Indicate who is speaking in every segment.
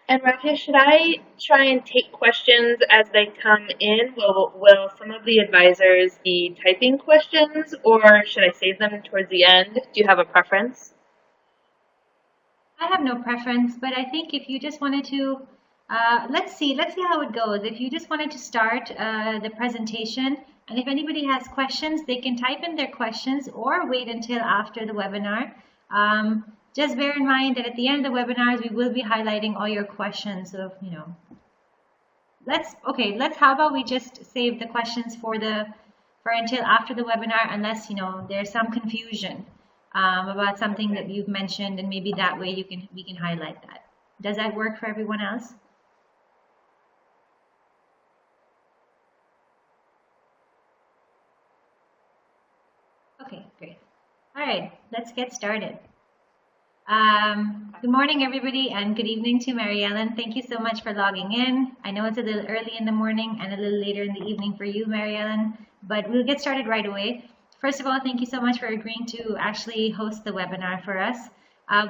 Speaker 1: And Rakesh, should I try and take questions as they come in? Will some of the advisors be typing questions, or should I save them towards the end? Do you have a preference?
Speaker 2: I have no preference, but I think if you just wanted to, let's see how it goes. If you just wanted to start the presentation, and if anybody has questions, they can type in their questions or wait until after the webinar. Just bear in mind that at the end of the webinars, we will be highlighting all your questions. So, how about we just save the questions for until after the webinar, unless there's some confusion about something that you've mentioned, and maybe that way we can highlight that. Does that work for everyone else? Okay, great. All right, let's get started. Good morning, everybody, and good evening to Mary Ellen. Thank you so much for logging in. I know it's a little early in the morning and a little later in the evening for you, Mary Ellen, but we'll get started right away. First of all, thank you so much for agreeing to actually host the webinar for us.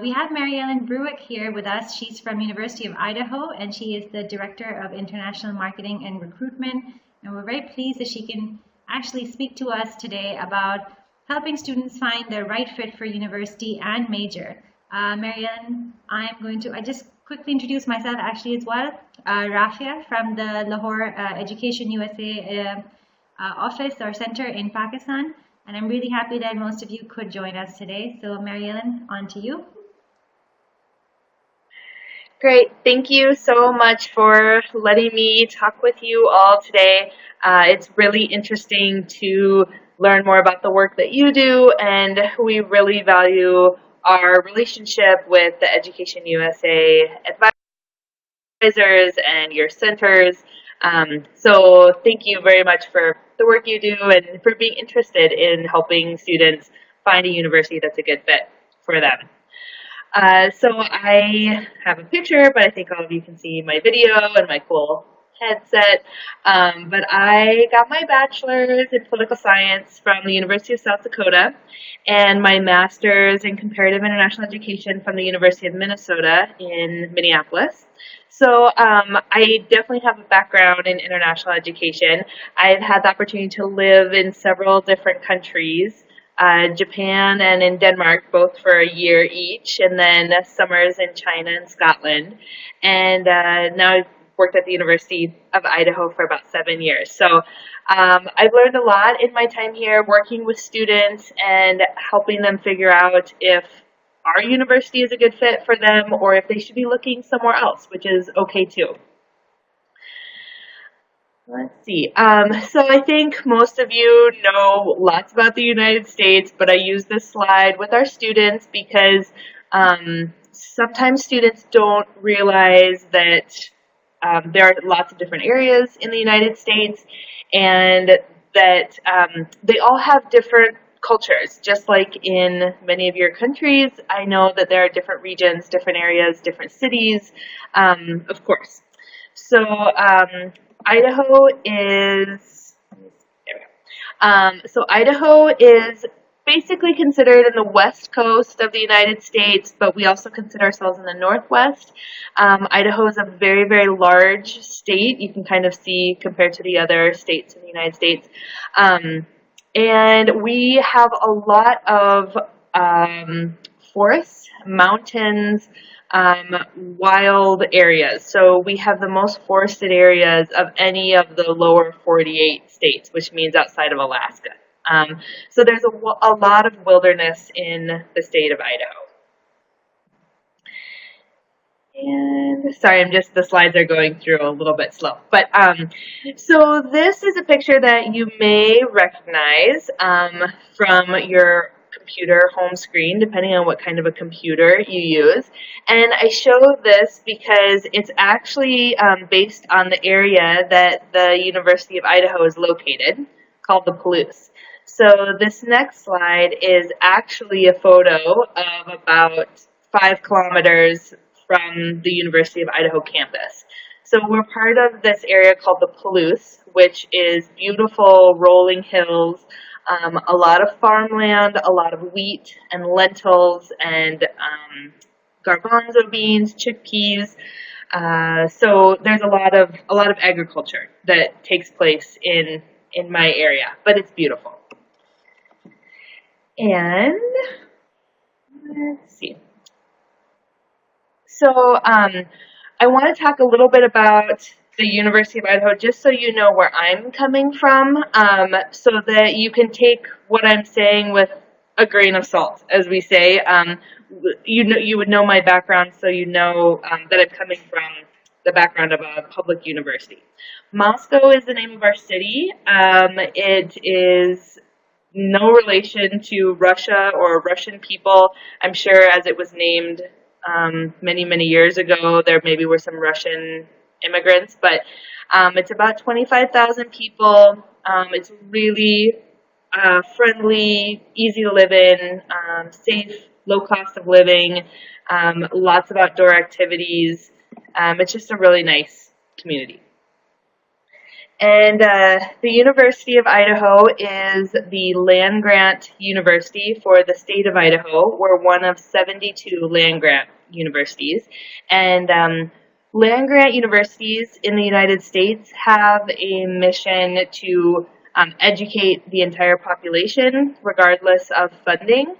Speaker 2: We have Mary Ellen Bruick here with us. She's from University of Idaho, and she is the Director of International Marketing and Recruitment. And we're very pleased that she can actually speak to us today about helping students find their right fit for university and major. Mary Ellen, I just quickly introduce myself actually as well. Rafia from the Lahore Education USA office or center in Pakistan. And I'm really happy that most of you could join us today. So Mary Ellen, on to you.
Speaker 1: Great. Thank you so much for letting me talk with you all today. It's really interesting to learn more about the work that you do, and we really value our relationship with the Education USA advisors and your centers. So thank you very much for the work you do and for being interested in helping students find a university that's a good fit for them. So I have a picture, but I think all of you can see my video and my cool headset. But I got my bachelor's in political science from the University of South Dakota and my master's in comparative international education from the University of Minnesota in Minneapolis. So I definitely have a background in international education. I've had the opportunity to live in several different countries. Japan and in Denmark, both for a year each, and then summers in China and Scotland. And now I've worked at the University of Idaho for about 7 years. So I've learned a lot in my time here working with students and helping them figure out if our university is a good fit for them or if they should be looking somewhere else, which is okay too. Let's see. So I think most of you know lots about the United States, but I use this slide with our students because sometimes students don't realize that there are lots of different areas in the United States and that they all have different cultures. Just like in many of your countries, I know that there are different regions, different areas, different cities, of course. So Idaho is, so Idaho is basically considered in the west coast of the United States, but we also consider ourselves in the northwest. Idaho is a very, very large state. You can kind of see compared to the other states in the United States. And we have a lot of forests, mountains, wild areas. So we have the most forested areas of any of the lower 48 states, which means outside of Alaska. So there's a lot of wilderness in the state of Idaho. And sorry, the slides are going through a little bit slow. But so this is a picture that you may recognize from your computer home screen, depending on what kind of a computer you use. And I show this because it's actually based on the area that the University of Idaho is located, called the Palouse. So this next slide is actually a photo of about 5 kilometers from the University of Idaho campus. So we're part of this area called the Palouse, which is beautiful rolling hills, a lot of farmland, a lot of wheat and lentils and garbanzo beans, chickpeas. So there's a lot of agriculture that takes place in my area, but it's beautiful. And let's see. So I want to talk a little bit about the University of Idaho, just so you know where I'm coming from, so that you can take what I'm saying with a grain of salt, as we say. You would know my background, so you know that I'm coming from the background of a public university. Moscow is the name of our city. It is no relation to Russia or Russian people. I'm sure as it was named many, many years ago, there maybe were some Russian immigrants, but it's about 25,000 people. It's really friendly, easy to live in, safe, low cost of living, lots of outdoor activities. It's just a really nice community. And the University of Idaho is the land grant university for the state of Idaho. We're one of 72 land grant universities. And land grant universities in the United States have a mission to educate the entire population, regardless of funding.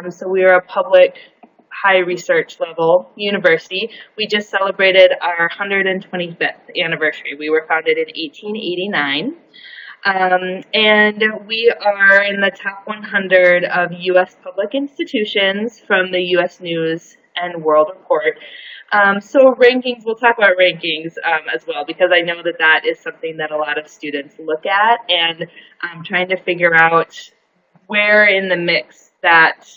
Speaker 1: So we are a public high research level university. We just celebrated our 125th anniversary. We were founded in 1889. And we are in the top 100 of U.S. public institutions from the U.S. News and World Report. So rankings, we'll talk about rankings as well, because I know that that is something that a lot of students look at, and trying to figure out where in the mix that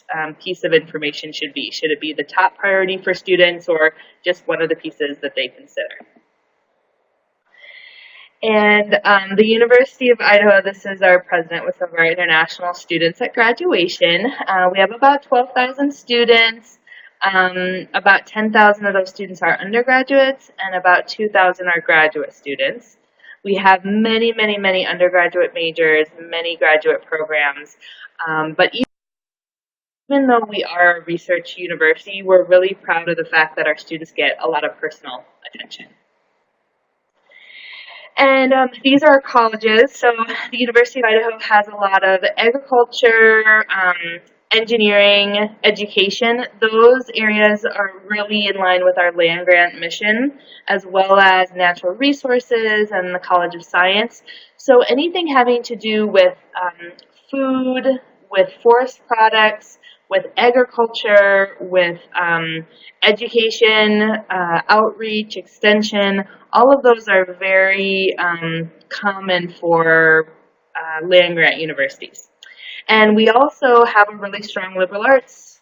Speaker 1: piece of information should be. Should it be the top priority for students, or just one of the pieces that they consider? And the University of Idaho, this is our president with some of our international students at graduation. We have about 12,000 students. About 10,000 of those students are undergraduates, and about 2,000 are graduate students. We have many, many, many undergraduate majors, many graduate programs, but even though we are a research university, we're really proud of the fact that our students get a lot of personal attention. And these are our colleges. So the University of Idaho has a lot of agriculture, engineering, education. Those areas are really in line with our land grant mission, as well as natural resources and the College of Science. So anything having to do with food, with forest products, with agriculture, with education, outreach, extension, all of those are very common for land grant universities. And we also have a really strong liberal arts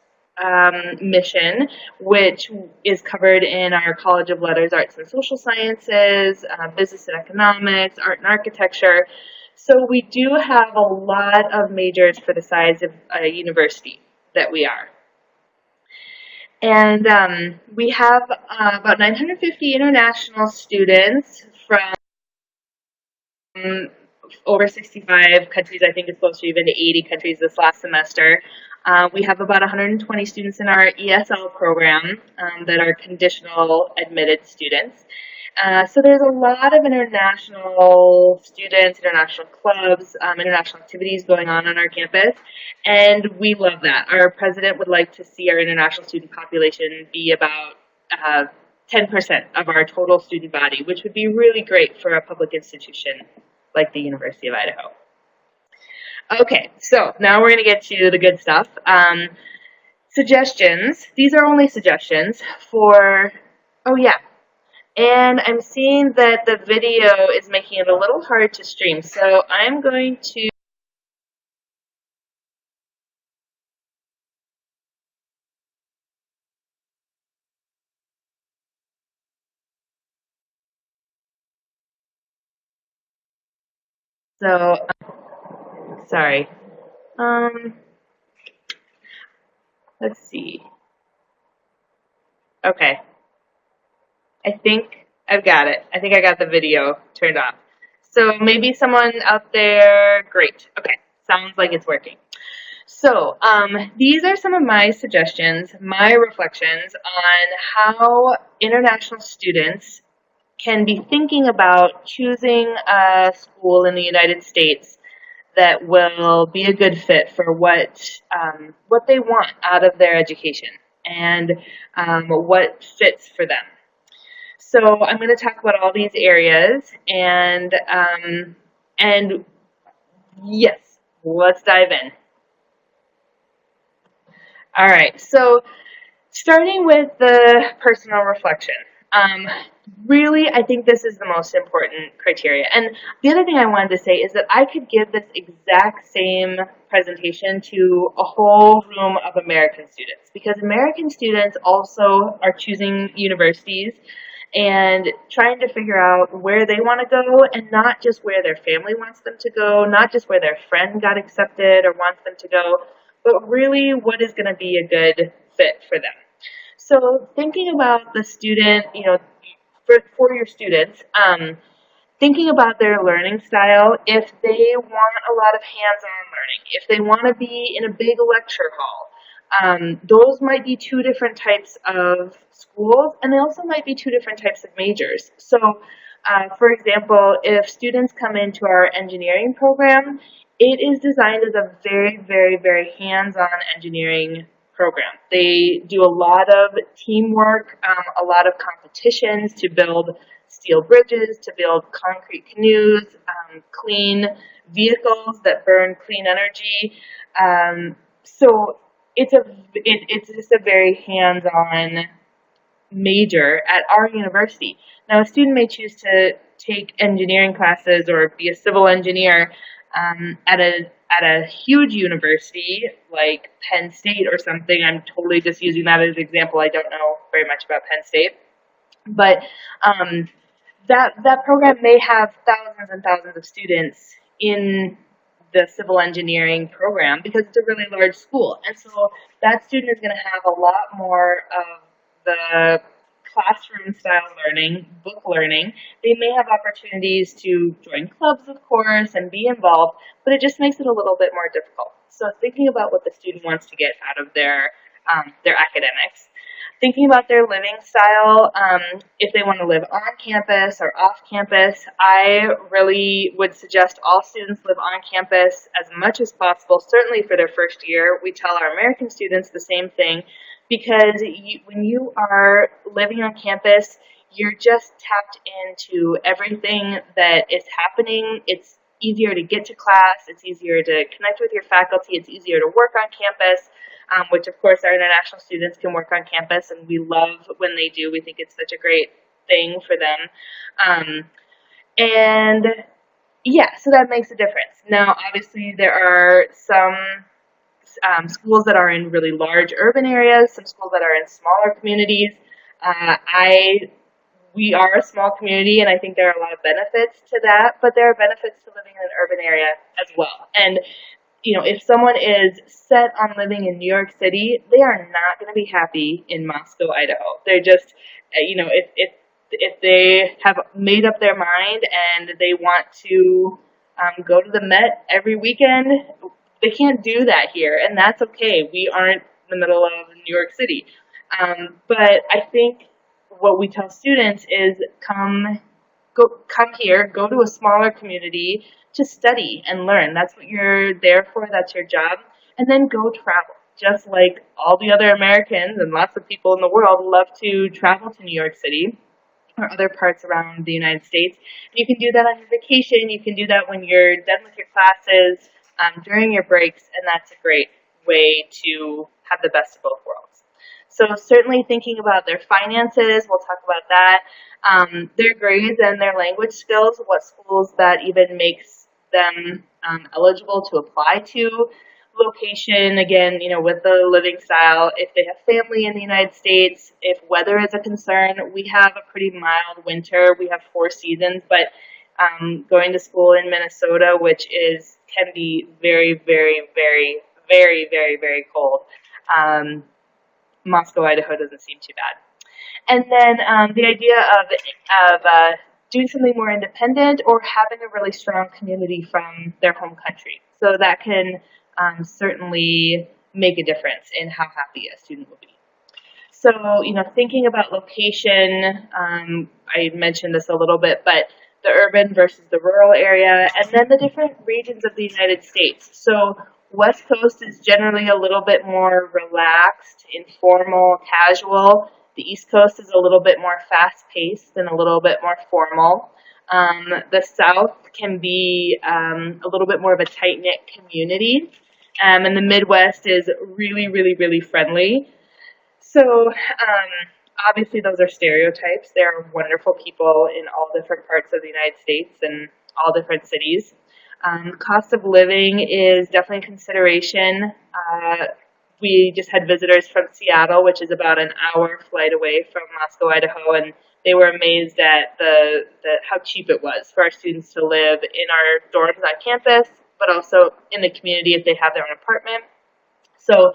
Speaker 1: mission, which is covered in our College of Letters, Arts and Social Sciences, Business and Economics, Art and Architecture. So we do have a lot of majors for the size of a university that we are. And we have about 950 international students from over 65 countries. I think it's close to even to 80 countries this last semester. We have about 120 students in our ESL program that are conditional admitted students. So there's a lot of international students, international clubs, international activities going on our campus, and we love that. Our president would like to see our international student population be about 10% of our total student body, which would be really great for a public institution like the University of Idaho. Okay, so now we're going to get to the good stuff. Suggestions. These are only suggestions for, oh yeah, and I'm seeing that the video is making it a little hard to stream, so I'm going to sorry. Let's see. Okay. I think I've got it. I think I got the video turned off. So maybe someone out there, great. Okay, sounds like it's working. So, these are some of my suggestions, my reflections on how international students can be thinking about choosing a school in the United States that will be a good fit for what they want out of their education and what fits for them. So I'm going to talk about all these areas and yes, let's dive in. All right, so starting with the personal reflection. Um, Really, I think this is the most important criteria. And the other thing I wanted to say is that I could give this exact same presentation to a whole room of American students because American students also are choosing universities and trying to figure out where they want to go and not just where their family wants them to go, not just where their friend got accepted or wants them to go, but really what is going to be a good fit for them. So thinking about the student, for your students, thinking about their learning style, if they want a lot of hands-on learning, if they want to be in a big lecture hall, those might be two different types of schools, and they also might be two different types of majors. So, for example, if students come into our engineering program, it is designed as a very, very, very hands-on engineering program. They do a lot of teamwork, a lot of competitions to build steel bridges, to build concrete canoes, clean vehicles that burn clean energy. So it's just a very hands-on major at our university. Now, a student may choose to take engineering classes or be a civil engineer at a huge university like Penn State or something. I'm totally just using that as an example. I don't know very much about Penn State, but um, that program may have thousands and thousands of students in the civil engineering program because it's a really large school. And so that student is going to have a lot more of the classroom style learning, book learning. They may have opportunities to join clubs, of course, and be involved, but it just makes it a little bit more difficult. So thinking about what the student wants to get out of their academics, thinking about their living style, if they want to live on campus or off campus, I really would suggest all students live on campus as much as possible, certainly for their first year. We tell our American students the same thing because when you are living on campus, you're just tapped into everything that is happening. It's easier to get to class, it's easier to connect with your faculty, it's easier to work on campus, which of course our international students can work on campus, and we love when they do. We think it's such a great thing for them. And yeah, so that makes a difference. Now, obviously, there are some schools that are in really large urban areas, some schools that are in smaller communities. We are a small community, and I think there are a lot of benefits to that, but there are benefits to living in an urban area as well. And if someone is set on living in New York City, they are not going to be happy in Moscow, Idaho. They're just, if they have made up their mind and they want to go to the Met every weekend, they can't do that here, and that's okay. We aren't in the middle of New York City. But I think what we tell students is come here, go to a smaller community to study and learn. That's what you're there for, that's your job. And then go travel. Just like all the other Americans and lots of people in the world love to travel to New York City or other parts around the United States. You can do that on your vacation. You can do that when you're done with your classes, during your breaks, and that's a great way to have the best of both worlds. So certainly thinking about their finances, we'll talk about that, their grades and their language skills, what schools that even makes them eligible to apply to, location, again, with the living style, if they have family in the United States, if weather is a concern, we have a pretty mild winter. We have 4 seasons, but going to school in Minnesota, which can be very, very, very, very, very, very cold. Moscow, Idaho doesn't seem too bad. And then the idea of doing something more independent or having a really strong community from their home country. So that can certainly make a difference in how happy a student will be. So, thinking about location, I mentioned this a little bit, but the urban versus the rural area, and then the different regions of the United States. So, West Coast is generally a little bit more relaxed, informal, casual. The East Coast is a little bit more fast paced and a little bit more formal. The South can be a little bit more of a tight knit community. And the Midwest is really, really, really friendly. So, obviously, those are stereotypes. There are wonderful people in all different parts of the United States and all different cities. Cost of living is definitely a consideration. We just had visitors from Seattle, which is about an hour flight away from Moscow, Idaho, and they were amazed at how cheap it was for our students to live in our dorms on campus, but also in the community if they have their own apartment. So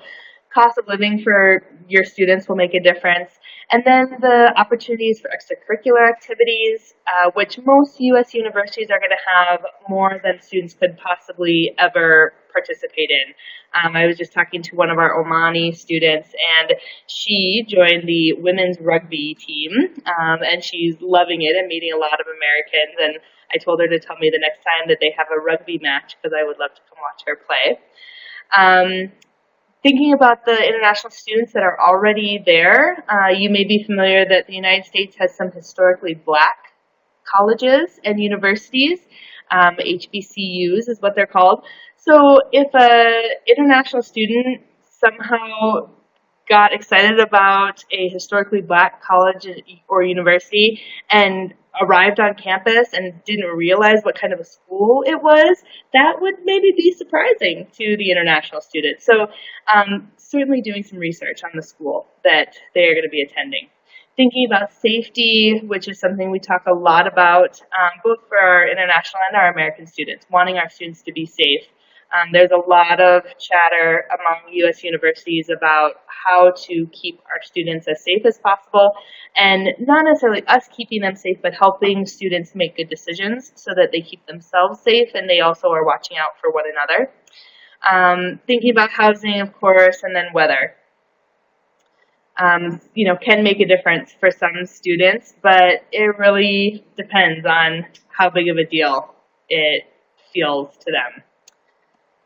Speaker 1: cost of living for your students will make a difference. And then the opportunities for extracurricular activities, which most U.S. universities are going to have more than students could possibly ever participate in. I was just talking to one of our Omani students, and she joined the women's rugby team, and she's loving it and meeting a lot of Americans. And I told her to tell me the next time that they have a rugby match because I would love to come watch her play. Thinking about the international students that are already there, you may be familiar that the United States has some historically black colleges and universities. HBCUs is what they're called. So if an international student somehow got excited about a historically black college or university and arrived on campus and didn't realize what kind of a school it was, that would maybe be surprising to the international student. So certainly doing some research on the school that they are going to be attending. Thinking about safety, which is something we talk a lot about, both for our international and our American students, wanting our students to be safe. There's a lot of chatter among U.S. universities about how to keep our students as safe as possible, and not necessarily us keeping them safe, but helping students make good decisions so that they keep themselves safe and they also are watching out for one another. Thinking about housing, of course, and then weather. Can make a difference for some students, but it really depends on how big of a deal it feels to them.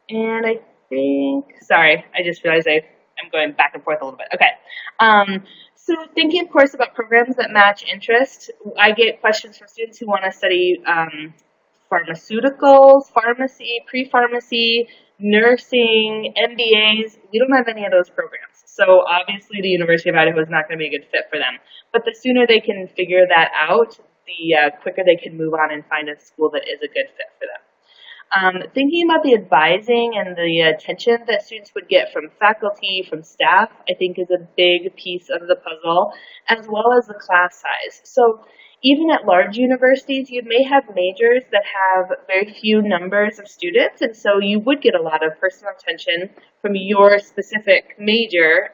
Speaker 1: And I think, sorry, I just realized I'm going back and forth a little bit. Okay. So thinking, of course, about programs that match interest, I get questions from students who want to study pharmaceuticals, pharmacy, pre-pharmacy, nursing, MBAs. We don't have any of those programs. So obviously the University of Idaho is not going to be a good fit for them. But the sooner they can figure that out, the quicker they can move on and find a school that is a good fit for them. Thinking about the advising and the attention that students would get from faculty, from staff, I think is a big piece of the puzzle, as well as the class size. So even at large universities, you may have majors that have very few numbers of students, and so you would get a lot of personal attention from your specific major,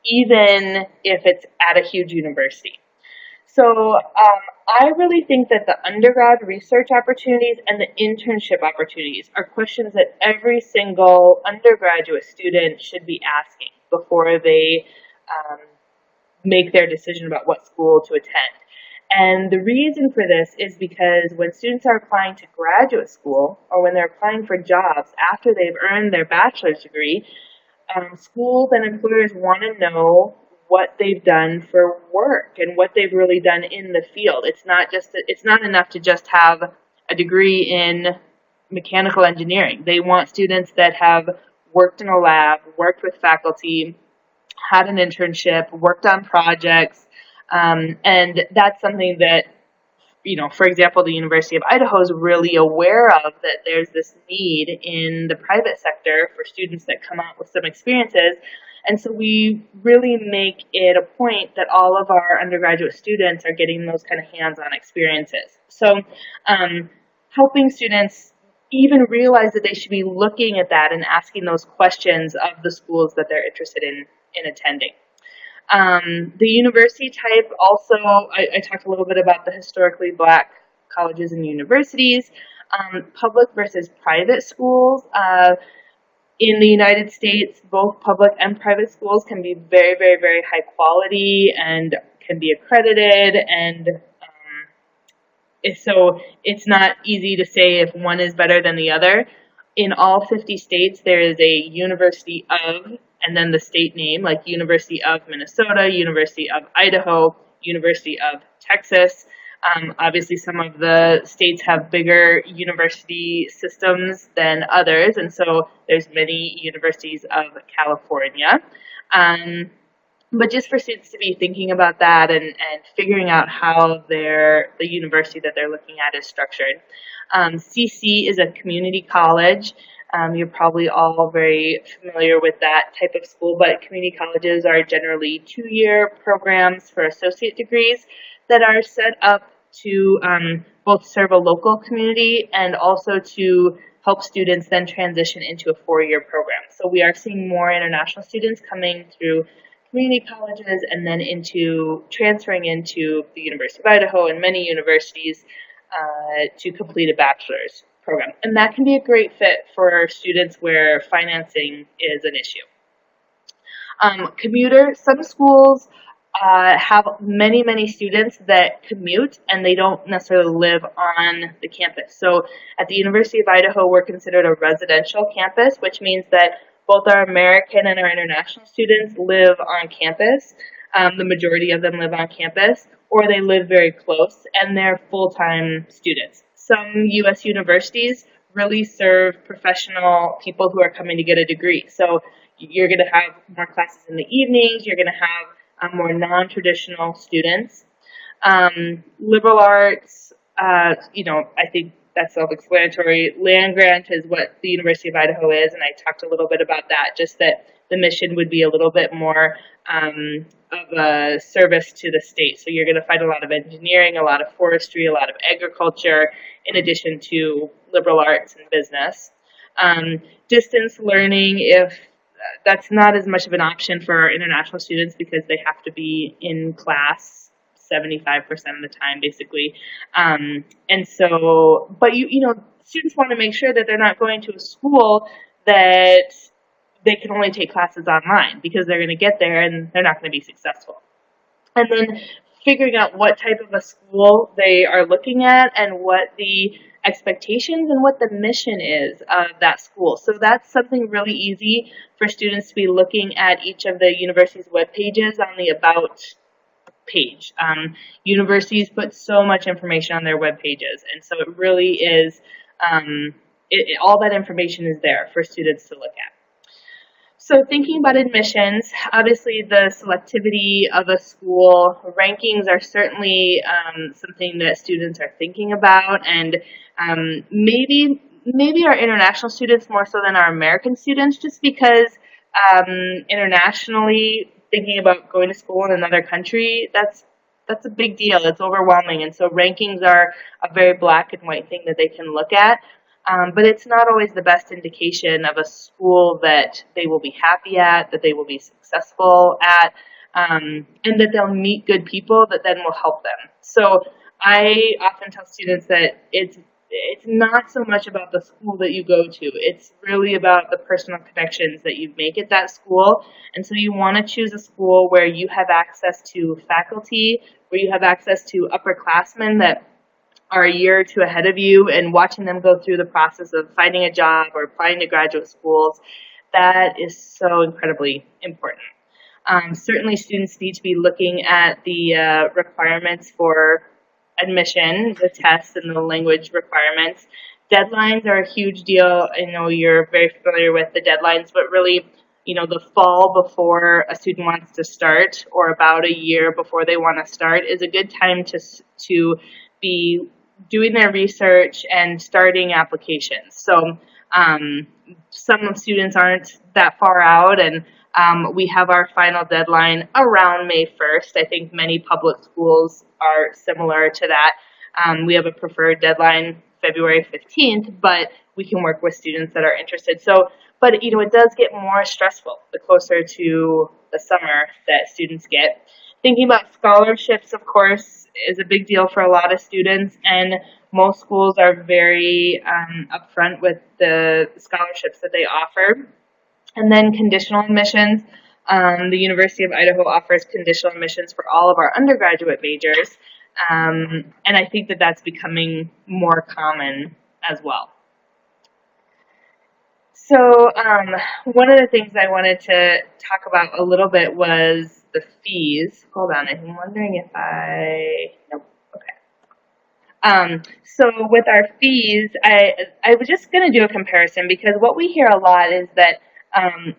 Speaker 1: even if it's at a huge university. So I really think that the undergrad research opportunities and the internship opportunities are questions that every single undergraduate student should be asking before they make their decision about what school to attend. And the reason for this is because when students are applying to graduate school or when they're applying for jobs after they've earned their bachelor's degree, schools and employers want to know what they've done for work and what they've really done in the field. It's not enough to just have a degree in mechanical engineering. They want students that have worked in a lab, worked with faculty, had an internship, worked on projects, and that's something that, for example, the University of Idaho is really aware of, that there's this need in the private sector for students that come out with some experiences. And so we really make it a point that all of our undergraduate students are getting those kind of hands-on experiences. So helping students even realize that they should be looking at that and asking those questions of the schools that they're interested in attending. The university type also, I talked a little bit about the historically black colleges and universities, public versus private schools. In the United States, both public and private schools can be very, very, very high quality and can be accredited, and so it's not easy to say if one is better than the other. In all 50 states, there is a University of, and then the state name, like University of Minnesota, University of Idaho, University of Texas. Obviously, some of the states have bigger university systems than others, and so there's many universities of California. Um, but just for students to be thinking about that and figuring out how the university that they're looking at is structured. CC is a community college. You're probably all very familiar with that type of school, but community colleges are generally 2-year programs for associate degrees that are set up to both serve a local community and also to help students then transition into a 4-year program. So we are seeing more international students coming through community colleges and then into transferring into the University of Idaho and many universities to complete a bachelor's program. And that can be a great fit for students where financing is an issue. Commuter, some schools have many, many students that commute and they don't necessarily live on the campus. So at the University of Idaho, we're considered a residential campus, which means that both our American and our international students live on campus. The majority of them live on campus, or they live very close, and they're full-time students. Some U.S. universities really serve professional people who are coming to get a degree. So you're going to have more classes in the evenings, you're going to have more non-traditional students. Liberal arts, I think that's self-explanatory. Land grant is what the University of Idaho is, and I talked a little bit about that, just that the mission would be a little bit more of a service to the state. So you're going to find a lot of engineering, a lot of forestry, a lot of agriculture, in addition to liberal arts and business. Distance learning, if that's not as much of an option for our international students because they have to be in class 75% of the time, basically. And so, but students want to make sure that they're not going to a school that they can only take classes online because they're going to get there and they're not going to be successful. And then figuring out what type of a school they are looking at and what the expectations and what the mission is of that school. So that's something really easy for students to be looking at each of the university's web pages on the About page. Universities put so much information on their web pages, and so it really is, all that information is there for students to look at. So thinking about admissions, obviously the selectivity of a school, rankings are certainly something that students are thinking about, and maybe our international students more so than our American students, just because internationally thinking about going to school in another country, that's a big deal. It's overwhelming, and so rankings are a very black and white thing that they can look at. But it's not always the best indication of a school that they will be happy at, that they will be successful at, and that they'll meet good people that then will help them. So I often tell students that it's not so much about the school that you go to. It's really about the personal connections that you make at that school. And so you want to choose a school where you have access to faculty, where you have access to upperclassmen that are a year or two ahead of you, and watching them go through the process of finding a job or applying to graduate schools. That is so incredibly important. Certainly students need to be looking at the requirements for admission, the tests and the language requirements. Deadlines are a huge deal. I know you're very familiar with the deadlines, but really, the fall before a student wants to start, or about a year before they want to start, is a good time to be doing their research and starting applications. So some students aren't that far out, and we have our final deadline around May 1st. I think many public schools are similar to that. We have a preferred deadline February 15th, but we can work with students that are interested. So, but it does get more stressful the closer to the summer that students get. Thinking about scholarships, of course, is a big deal for a lot of students, and most schools are very upfront with the scholarships that they offer. And then conditional admissions. The University of Idaho offers conditional admissions for all of our undergraduate majors, and I think that that's becoming more common as well. So one of the things I wanted to talk about a little bit was the fees. Hold on, I'm wondering if nope, okay. So with our fees, I was just going to do a comparison because what we hear a lot is that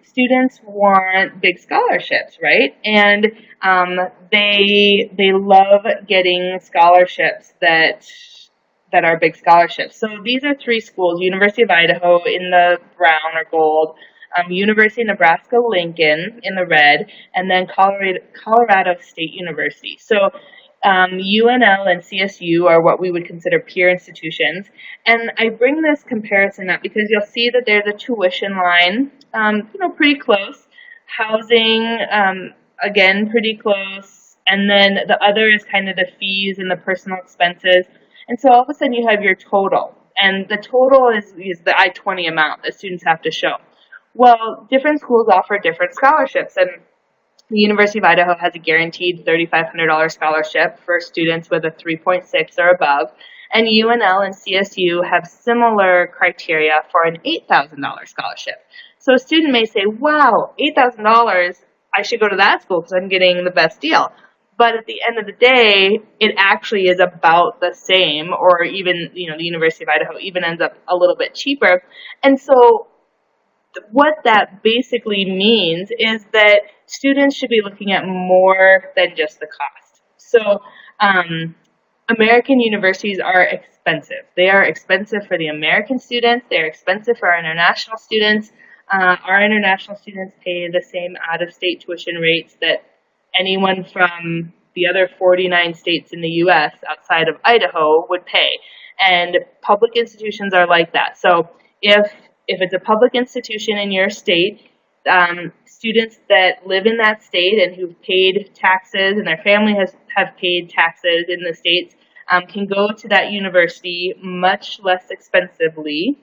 Speaker 1: students want big scholarships, right? And they love getting scholarships that are big scholarships. So these are three schools: University of Idaho in the brown or gold, University of Nebraska Lincoln in the red, and then Colorado State University. So UNL and CSU are what we would consider peer institutions. And I bring this comparison up because you'll see that there's a tuition line, pretty close. Housing, again, pretty close. And then the other is kind of the fees and the personal expenses. And so all of a sudden you have your total. And the total is the I-20 amount that students have to show. Well, different schools offer different scholarships. And the University of Idaho has a guaranteed $3,500 scholarship for students with a 3.6 or above, and UNL and CSU have similar criteria for an $8,000 scholarship. So a student may say, wow, $8,000, I should go to that school because I'm getting the best deal. But at the end of the day, it actually is about the same, or even, the University of Idaho even ends up a little bit cheaper. And so what that basically means is that students should be looking at more than just the cost. So American universities are expensive. They are expensive for the American students. They're expensive for our international students. Our international students pay the same out-of-state tuition rates that anyone from the other 49 states in the U.S. outside of Idaho would pay. And public institutions are like that. So if it's a public institution in your state, students that live in that state and who've paid taxes and their family have paid taxes in the states can go to that university much less expensively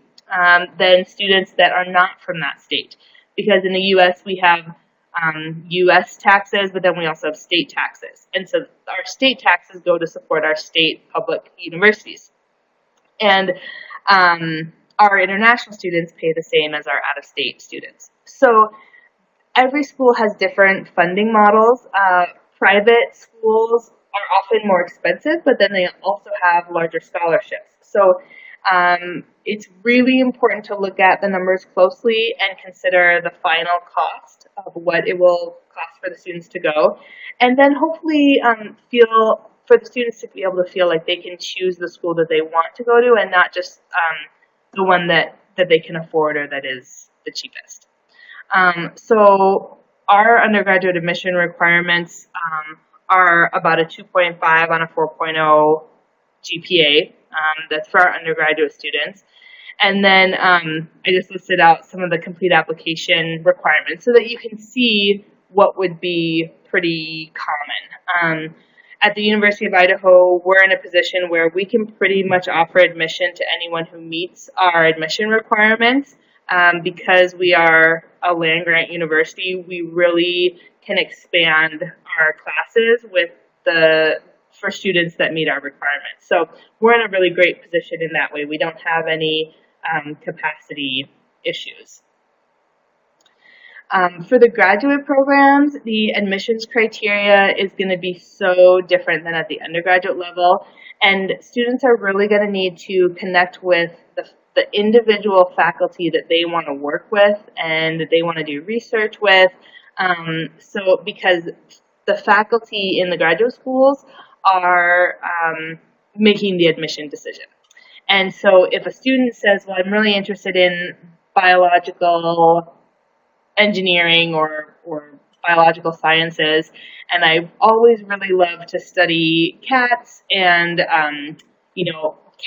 Speaker 1: than students that are not from that state. Because in the U.S. we have U.S. taxes, but then we also have state taxes. And so our state taxes go to support our state public universities. And our international students pay the same as our out-of-state students. So every school has different funding models. Private schools are often more expensive, but then they also have larger scholarships. So it's really important to look at the numbers closely and consider the final cost of what it will cost for the students to go. And then hopefully for the students to be able to feel like they can choose the school that they want to go to and not just the one that they can afford or that is the cheapest. So our undergraduate admission requirements are about a 2.5 on a 4.0 GPA. That's for our undergraduate students. And then I just listed out some of the complete application requirements so that you can see what would be pretty common. At the University of Idaho, we're in a position where we can pretty much offer admission to anyone who meets our admission requirements. Because we are a land-grant university, we really can expand our classes for students that meet our requirements. So we're in a really great position in that way. We don't have any capacity issues. For the graduate programs, the admissions criteria is going to be so different than at the undergraduate level, and students are really going to need to connect with the individual faculty that they want to work with and that they want to do research with. So because the faculty in the graduate schools are making the admission decision. And so if a student says, well, I'm really interested in biological engineering or biological sciences, and I always really love to study cats and,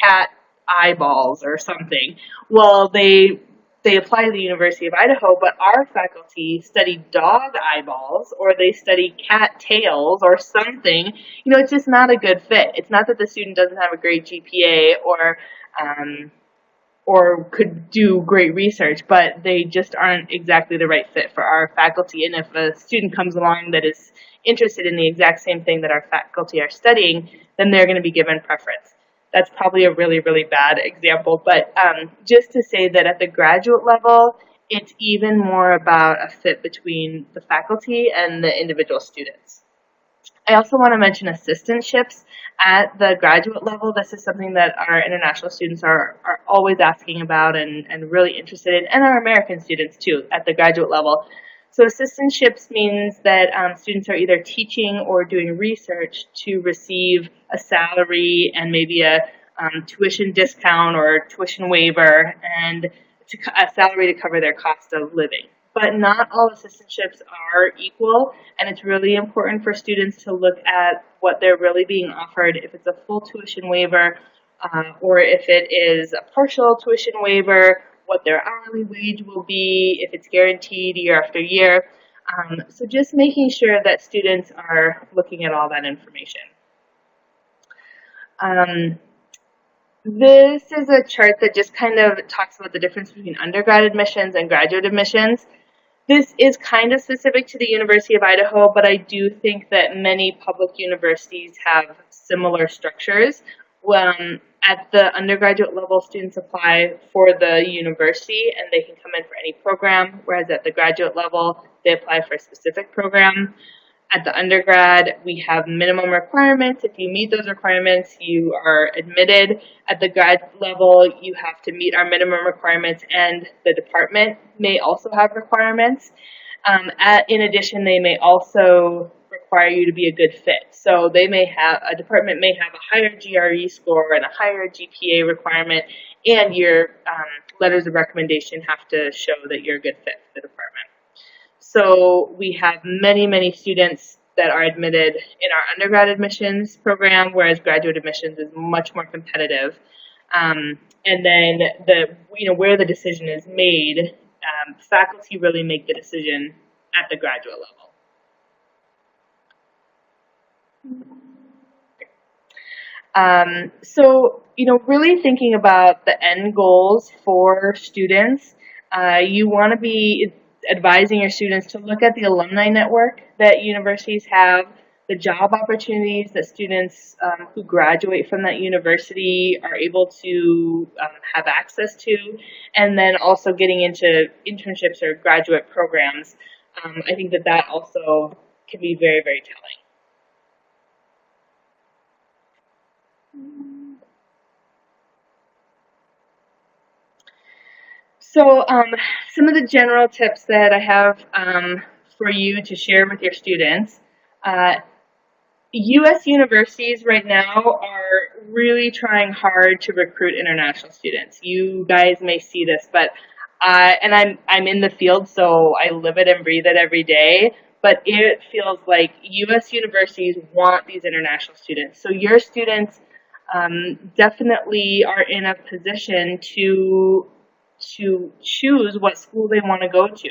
Speaker 1: cat eyeballs or something. Well, they apply to the University of Idaho, but our faculty study dog eyeballs or they study cat tails or something. It's just not a good fit. It's not that the student doesn't have a great GPA or or could do great research, but they just aren't exactly the right fit for our faculty. And if a student comes along that is interested in the exact same thing that our faculty are studying, then they're going to be given preference. That's probably a really, really bad example, but just to say that at the graduate level, it's even more about a fit between the faculty and the individual students. I also want to mention assistantships at the graduate level. This is something that our international students are always asking about and really interested in, and our American students too at the graduate level. So assistantships means that students are either teaching or doing research to receive a salary and maybe a tuition discount or tuition waiver and a salary to cover their cost of living. But not all assistantships are equal, and it's really important for students to look at what they're really being offered, if it's a full tuition waiver or if it is a partial tuition waiver, what their hourly wage will be, if it's guaranteed year after year. So just making sure that students are looking at all that information. This is a chart that just kind of talks about the difference between undergrad admissions and graduate admissions. This is kind of specific to the University of Idaho, but I do think that many public universities have similar structures. At the undergraduate level, students apply for the university and they can come in for any program, whereas at the graduate level, they apply for a specific program. At the undergrad, we have minimum requirements. If you meet those requirements, you are admitted. At the grad level, you have to meet our minimum requirements, and the department may also have requirements. In addition, they may also require you to be a good fit. So a department may have a higher GRE score and a higher GPA requirement, and your letters of recommendation have to show that you're a good fit for the department. So we have many, many students that are admitted in our undergrad admissions program, whereas graduate admissions is much more competitive. And then where the decision is made, faculty really make the decision at the graduate level. So really thinking about the end goals for students, you want to be advising your students to look at the alumni network that universities have, the job opportunities that students who graduate from that university are able to have access to, and then also getting into internships or graduate programs. I think that also can be very, very telling. So some of the general tips that I have for you to share with your students. U.S. universities right now are really trying hard to recruit international students. You guys may see this, but and I'm in the field, so I live it and breathe it every day. But it feels like U.S. universities want these international students. So your students definitely are in a position to choose what school they want to go to.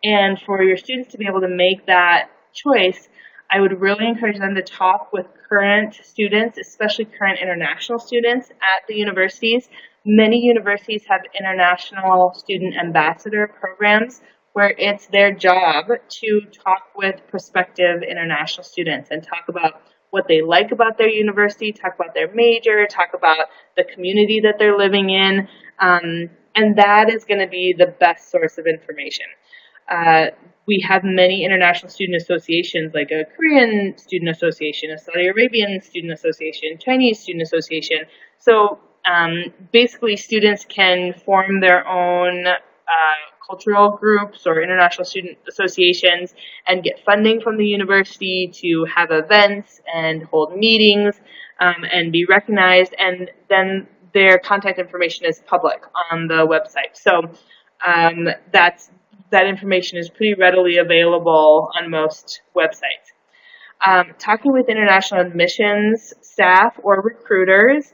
Speaker 1: And for your students to be able to make that choice, I would really encourage them to talk with current students, especially current international students at the universities. Many universities have international student ambassador programs where it's their job to talk with prospective international students and talk about what they like about their university, talk about their major, talk about the community that they're living in. And that is going to be the best source of information. We have many international student associations, like a Korean student association, a Saudi Arabian student association, Chinese student association. So basically students can form their own cultural groups or international student associations and get funding from the university to have events and hold meetings and be recognized, and then their contact information is public on the website. So that information is pretty readily available on most websites. Talking with international admissions staff or recruiters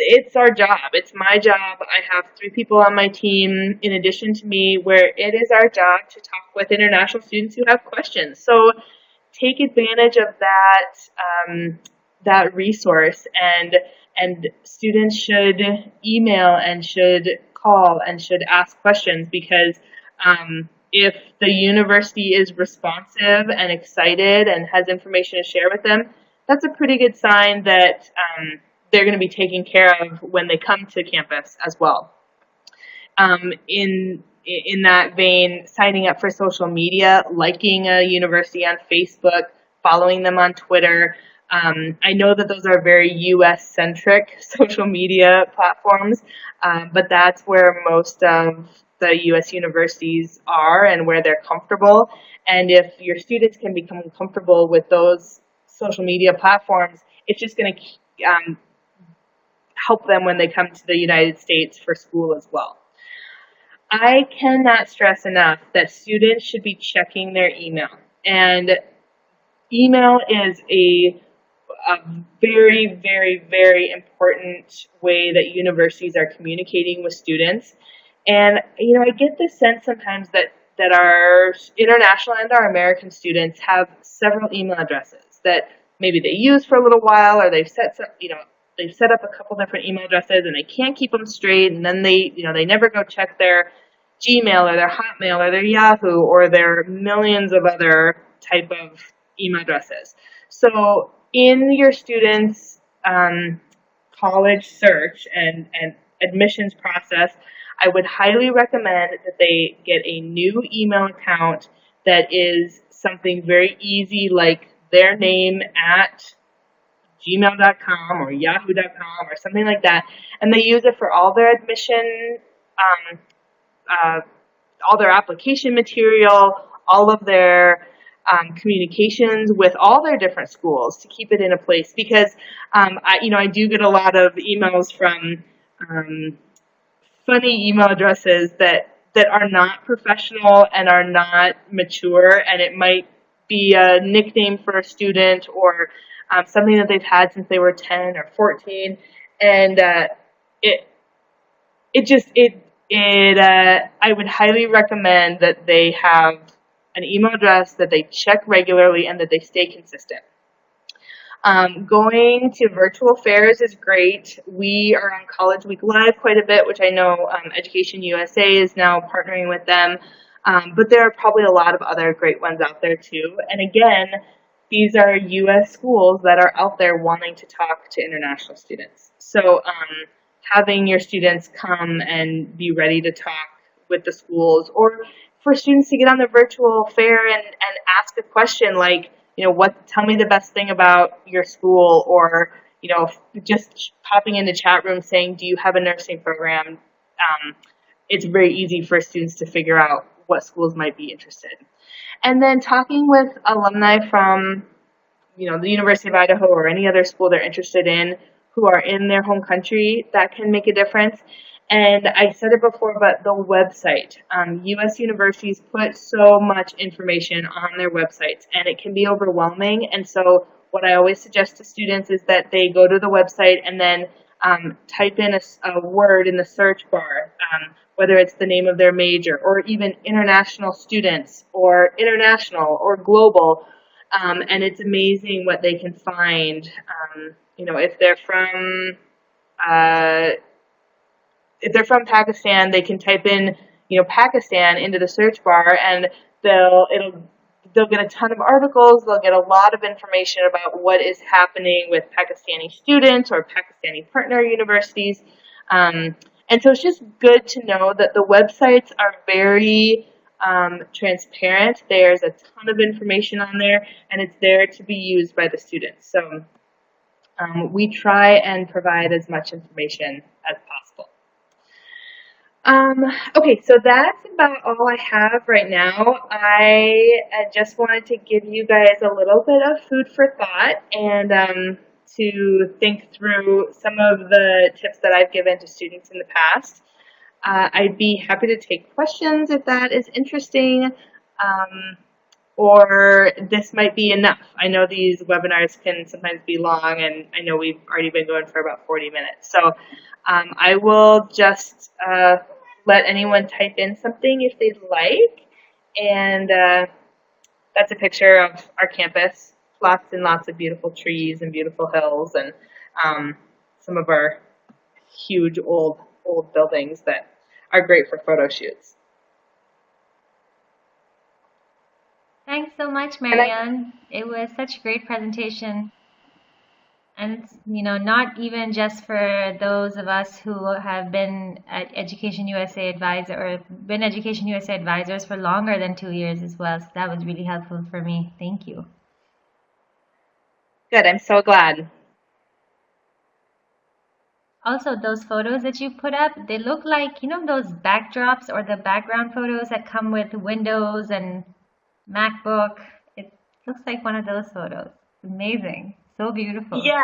Speaker 1: it's our job. It's my job. I have 3 people on my team in addition to me, where it is our job to talk with international students who have questions. So take advantage of that resource and and students should email and should call and should ask questions because if the university is responsive and excited and has information to share with them, that's a pretty good sign that they're going to be taken care of when they come to campus as well. In that vein, signing up for social media, liking a university on Facebook, following them on Twitter. I know that those are very U.S. centric social media platforms, but that's where most of the U.S. universities are and where they're comfortable. And if your students can become comfortable with those social media platforms, it's just going to help them when they come to the United States for school as well. I cannot stress enough that students should be checking their email. And email is a very, very, very important way that universities are communicating with students. And, I get the sense sometimes that our international and our American students have several email addresses that maybe they use for a little while, or they've set up a couple different email addresses and they can't keep them straight, and then they never go check their Gmail or their Hotmail or their Yahoo or their millions of other type of email addresses. So in your students' college search and admissions process, I would highly recommend that they get a new email account that is something very easy, like their name at gmail.com or yahoo.com or something like that, and they use it for all their admission, all their application material, all of their communications with all their different schools to keep it in a place, because I do get a lot of emails from funny email addresses that are not professional and are not mature, and it might be a nickname for a student or something that they've had since they were 10 or 14, and I would highly recommend that they have an email address that they check regularly and that they stay consistent. Going to virtual fairs is great. We are on College Week Live quite a bit, which I know Education USA is now partnering with them. But there are probably a lot of other great ones out there too. And again, these are U.S. schools that are out there wanting to talk to international students. So having your students come and be ready to talk with the schools, or for students to get on the virtual fair and ask a question like, tell me the best thing about your school, or, just popping into chat rooms saying, do you have a nursing program? It's very easy for students to figure out what schools might be interested. And then talking with alumni from, the University of Idaho or any other school they're interested in who are in their home country, that can make a difference. And I said it before, but the website. U.S. universities put so much information on their websites, and it can be overwhelming. And so what I always suggest to students is that they go to the website and then type in a word in the search bar, whether it's the name of their major, or even international students, or international, or global. And it's amazing what they can find. If they're from Pakistan, they can type in, Pakistan into the search bar, and they'll get a ton of articles. They'll get a lot of information about what is happening with Pakistani students or Pakistani partner universities. And so it's just good to know that the websites are very transparent. There's a ton of information on there, and it's there to be used by the students. So we try and provide as much information as possible. Okay, so that's about all I have right now. I just wanted to give you guys a little bit of food for thought and to think through some of the tips that I've given to students in the past. I'd be happy to take questions if that is interesting, or this might be enough. I know these webinars can sometimes be long, and I know we've already been going for about 40 minutes. So I will just let anyone type in something if they'd like. And that's a picture of our campus. Lots and lots of beautiful trees and beautiful hills. And some of our huge old buildings that are great for photo shoots.
Speaker 2: Thanks so much,
Speaker 1: And I
Speaker 2: Marianne. It was such a great presentation. And it's, not even just for those of us who have been at Education USA advisor or been Education USA advisors for longer than 2 years as well. So that was really helpful for me. Thank you.
Speaker 1: good. I'm so glad.
Speaker 2: Also, those photos that you put up, they look like, those backdrops or the background photos that come with Windows and MacBook. It looks like one of those photos. Amazing. So beautiful.
Speaker 1: Yeah,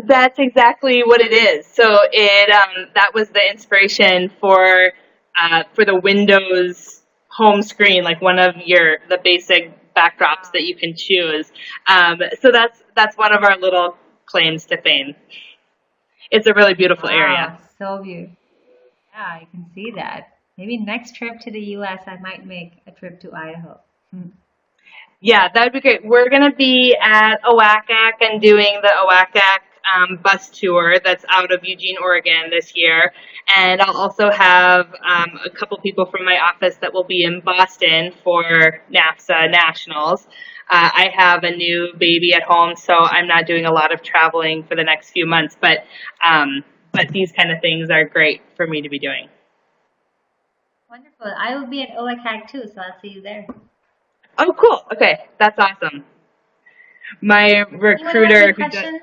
Speaker 1: that's exactly what it is. So it that was the inspiration for the Windows home screen, like one of the basic backdrops that you can choose. So that's one of our little claims to fame. It's a really beautiful area.
Speaker 2: Wow, so beautiful. Yeah, I can see that. Maybe next trip to the US, I might make a trip to Idaho. Hmm.
Speaker 1: Yeah, that would be great. We're going to be at Owakac and doing the Owakac bus tour that's out of Eugene, Oregon this year. And I'll also have a couple people from my office that will be in Boston for NAFSA Nationals. I have a new baby at home, so I'm not doing a lot of traveling for the next few months, but these kind of things are great for me to be doing.
Speaker 2: Wonderful. I will be at OACAG too, so I'll see you there.
Speaker 1: Oh, cool. Okay, that's awesome. My
Speaker 2: Anyone have any
Speaker 1: recruiter who does.
Speaker 2: questions?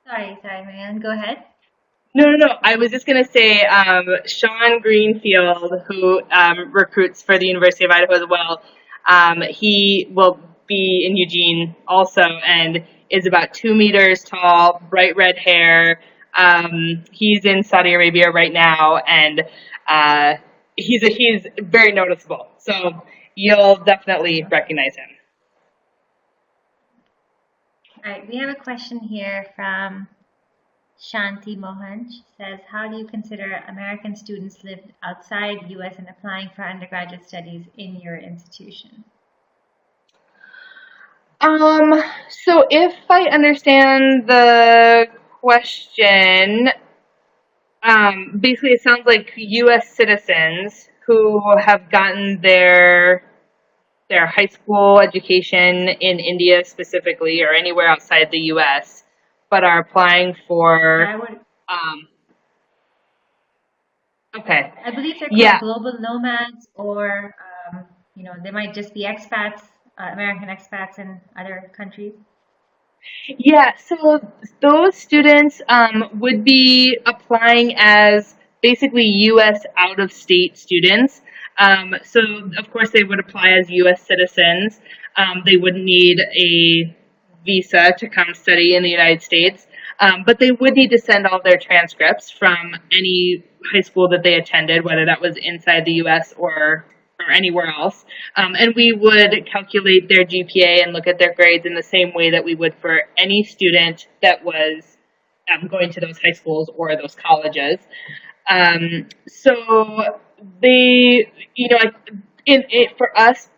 Speaker 2: Sorry, Marianne. Go ahead.
Speaker 1: No. I was just going to say, Sean Greenfield, who recruits for the University of Idaho as well, he will be in Eugene also and is about 2 meters tall, bright red hair. He's in Saudi Arabia right now, and he's very noticeable. So you'll definitely recognize him.
Speaker 2: All right, we have a question here from Shanti Mohan. She says, how do you consider American students live outside US and applying for undergraduate studies in your institution?
Speaker 1: So if I understand the question, basically it sounds like U.S. citizens who have gotten their high school education in India specifically or anywhere outside the U.S., but are applying for,
Speaker 2: I would,
Speaker 1: um, okay,
Speaker 2: I believe they're called
Speaker 1: yeah.
Speaker 2: global nomads, or they might just be expats, American expats in other countries.
Speaker 1: Yeah, so those students would be applying as basically U.S. out-of-state students. So, of course, they would apply as U.S. citizens. They wouldn't need a visa to come study in the United States, but they would need to send all their transcripts from any high school that they attended, whether that was inside the U.S. or anywhere else. And we would calculate their GPA and look at their grades in the same way that we would for any student that was going to those high schools or those colleges. So they, for us,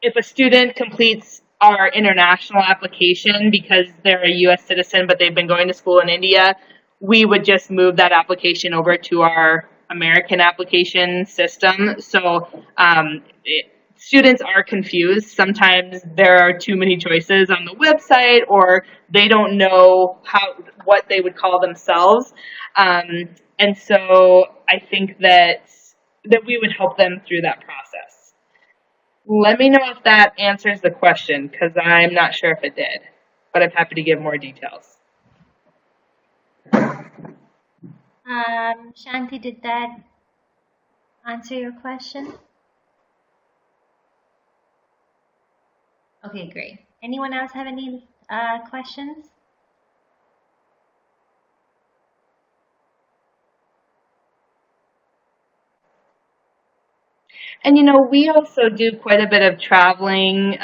Speaker 1: if a student completes our international application because they're a U.S. citizen but they've been going to school in India, we would just move that application over to our American application system. So students are confused. Sometimes there are too many choices on the website, or they don't know what they would call themselves. And so I think that we would help them through that process. Let me know if that answers the question, because I'm not sure if it did, but I'm happy to give more details.
Speaker 2: Shanti, did that answer your question? Okay, great. Anyone else have any questions?
Speaker 1: And we also do quite a bit of traveling.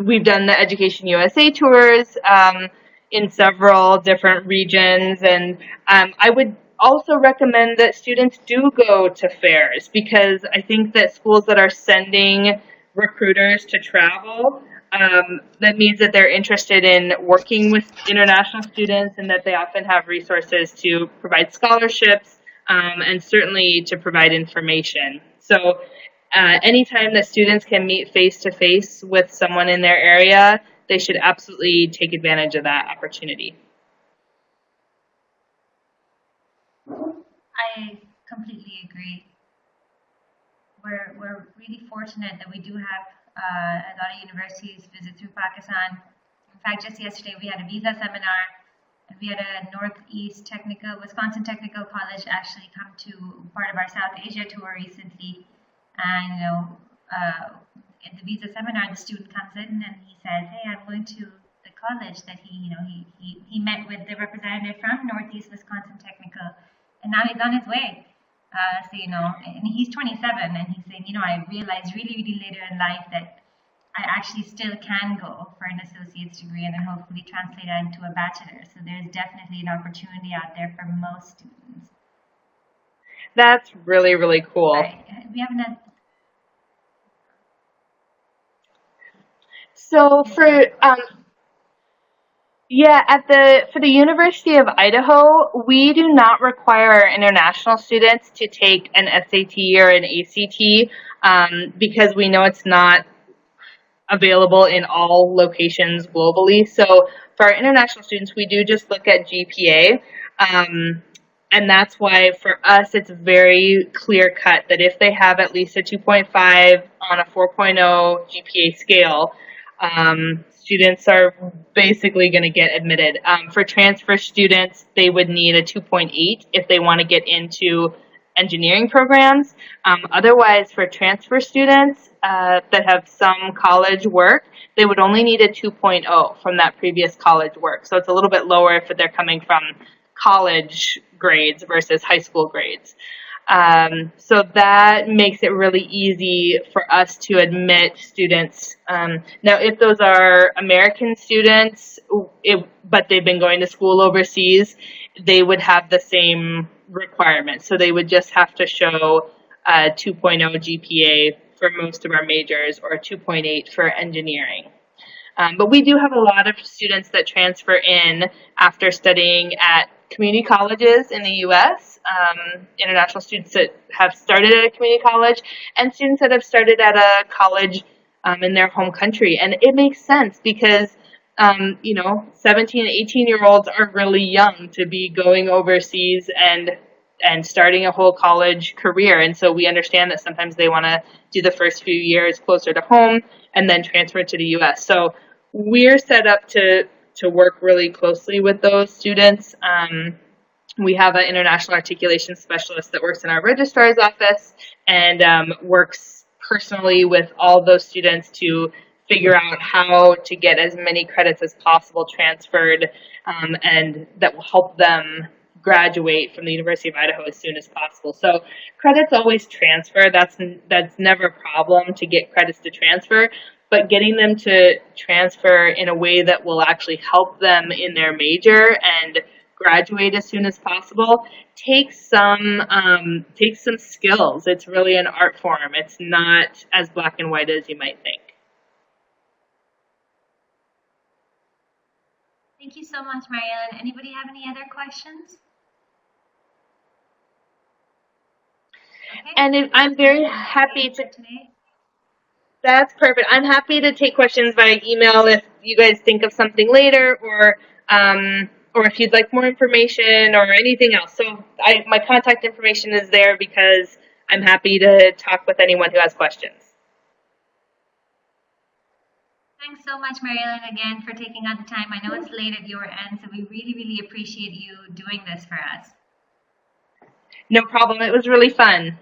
Speaker 1: We've done the Education USA tours in several different regions, and I would also recommend that students do go to fairs, because I think that schools that are sending recruiters to travel that means that they're interested in working with international students and that they often have resources to provide scholarships and certainly to provide information. So, anytime that students can meet face to face with someone in their area, they should absolutely take advantage of that opportunity.
Speaker 2: I completely agree. We're really fortunate that we do have a lot of universities visit through Pakistan. In fact, just yesterday we had a visa seminar, and we had a Northeast Technical, Wisconsin Technical College actually come to part of our South Asia tour recently. And in the visa seminar, the student comes in and he says, "Hey, I'm going to the college that he met with the representative from Northeast Wisconsin Technical, and now he's on his way." And he's 27, and he's saying, I realized really, really later in life that I actually still can go for an associate's degree and then hopefully translate that into a bachelor. So there's definitely an opportunity out there for most students.
Speaker 1: That's really, really cool.
Speaker 2: Right. We have another.
Speaker 1: So yeah, for the University of Idaho, we do not require our international students to take an SAT or an ACT because we know it's not available in all locations globally. So for our international students, we do just look at GPA. And that's why for us it's very clear cut that if they have at least a 2.5 on a 4.0 GPA scale, students are basically going to get admitted. For transfer students, they would need a 2.8 if they want to get into engineering programs. Otherwise, for transfer students that have some college work, they would only need a 2.0 from that previous college work. So it's a little bit lower if they're coming from college grades versus high school grades. So that makes it really easy for us to admit students. Now, if those are American students, but they've been going to school overseas, they would have the same requirements. So they would just have to show a 2.0 GPA for most of our majors or a 2.8 for engineering. But we do have a lot of students that transfer in after studying at community colleges in the U.S., international students that have started at a community college, and students that have started at a college in their home country. And it makes sense because, 17 and 18-year-olds are really young to be going overseas and starting a whole college career. And so we understand that sometimes they want to do the first few years closer to home and then transfer to the U.S. So we're set up to work really closely with those students. We have an international articulation specialist that works in our registrar's office and works personally with all those students to figure out how to get as many credits as possible transferred, and that will help them graduate from the University of Idaho as soon as possible. So credits always transfer. That's never a problem to get credits to transfer, but getting them to transfer in a way that will actually help them in their major and graduate as soon as possible takes some skills. It's really an art form. It's not as black and white as you might think.
Speaker 2: Thank you so much, Mariellen. Anybody have any other questions? Okay.
Speaker 1: And I'm very happy to.
Speaker 2: Today.
Speaker 1: That's perfect. I'm happy to take questions via email if you guys think of something later, or if you'd like more information or anything else. So my contact information is there because I'm happy to talk with anyone who has questions.
Speaker 2: Thanks so much, Mariellen, again for taking out the time. I know it's late at your end, so we really, really appreciate you doing this for us.
Speaker 1: No problem. It was really fun.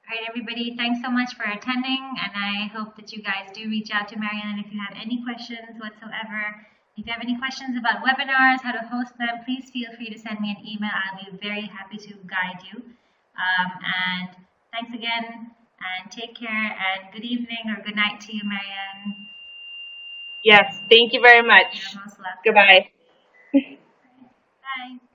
Speaker 2: All right, everybody, thanks so much for attending, and I hope that you guys do reach out to Mariellen if you have any questions whatsoever. If you have any questions about webinars, how to host them, please feel free to send me an email. I'll be very happy to guide you. And thanks again, and take care, and good evening or good night to you, Mariellen.
Speaker 1: Yes, thank you very much.
Speaker 2: You're most welcome.
Speaker 1: Goodbye.
Speaker 2: Bye.